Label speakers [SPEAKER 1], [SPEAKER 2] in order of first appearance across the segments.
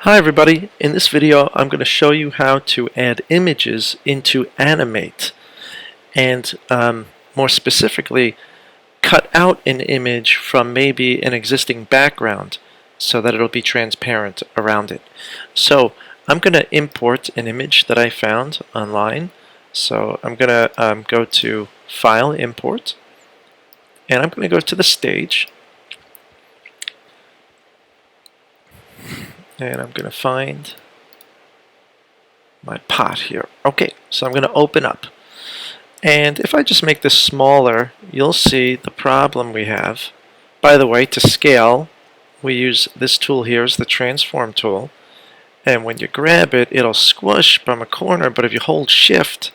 [SPEAKER 1] Hi everybody, in this video I'm going to show you how to add images into Animate and more specifically cut out an image from maybe an existing background so that it'll be transparent around it. So I'm going to import an image that I found online. So I'm going to go to File, Import, and I'm going to go to the stage. And I'm going to find my pot here. Okay, so I'm going to open up. And if I just make this smaller, you'll see the problem we have. By the way, to scale, we use this tool here is the transform tool. And when you grab it, it'll squish from a corner, but if you hold shift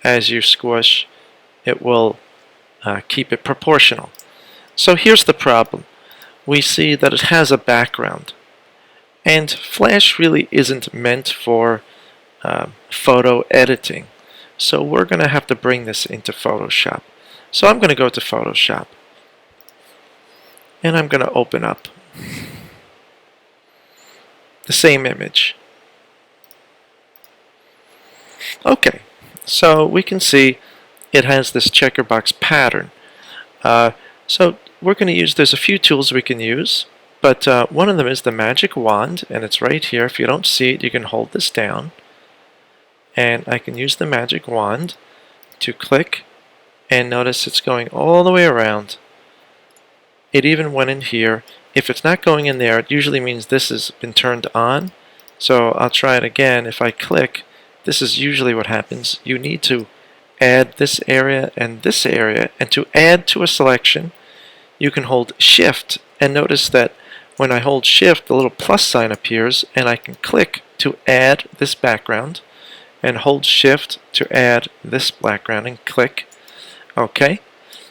[SPEAKER 1] as you squish, it will keep it proportional. So here's the problem. We see that it has a background. And Flash really isn't meant for photo editing. So we're going to have to bring this into Photoshop. So I'm going to go to Photoshop. And I'm going to open up the same image. Okay, so we can see it has this checkerbox pattern. So we're going to use, there's a few tools we can use. But one of them is the magic wand, and it's right here. If you don't see it, you can hold this down. And I can use the magic wand to click, and notice it's going all the way around. It even went in here. If it's not going in there, it usually means this has been turned on. So I'll try it again. If I click, this is usually what happens. You need to add this area, and to add to a selection, you can hold Shift, and notice that when I hold Shift, the little plus sign appears, and I can click to add this background, and hold Shift to add this background, and click. Okay,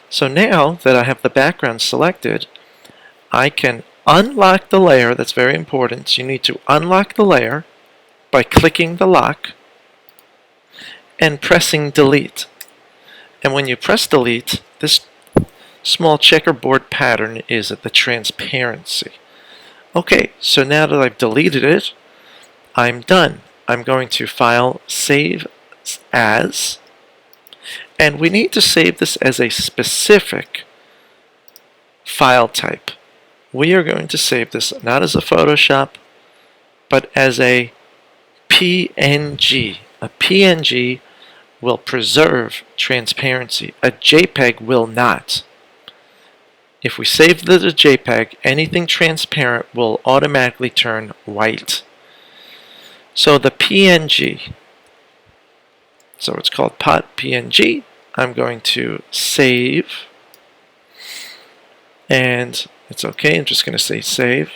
[SPEAKER 1] so now that I have the background selected, I can unlock the layer. That's very important. You need to unlock the layer by clicking the lock and pressing Delete. And when you press Delete, this small checkerboard pattern is at the transparency. Okay, so now that I've deleted it, I'm done. I'm going to File, Save As, and we need to save this as a specific file type. We are going to save this not as a Photoshop, but as a PNG. A PNG will preserve transparency. A JPEG will not. If we save the JPEG, anything transparent will automatically turn white. So the PNG, so it's called pot PNG. I'm going to save, and it's okay. I'm just going to say save.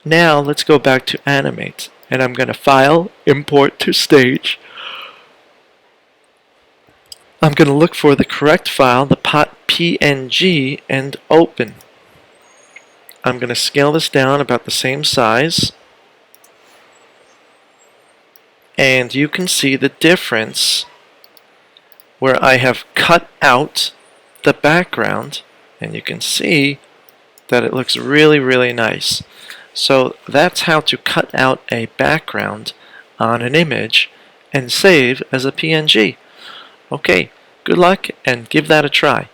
[SPEAKER 1] Now let's go back to Animate, and I'm going to File, Import to Stage. I'm going to look for the correct file, the pot PNG, and open. I'm going to scale this down about the same size. And you can see the difference where I have cut out the background, and you can see that it looks really, really nice. So that's how to cut out a background on an image and save as a PNG. Okay, good luck and give that a try.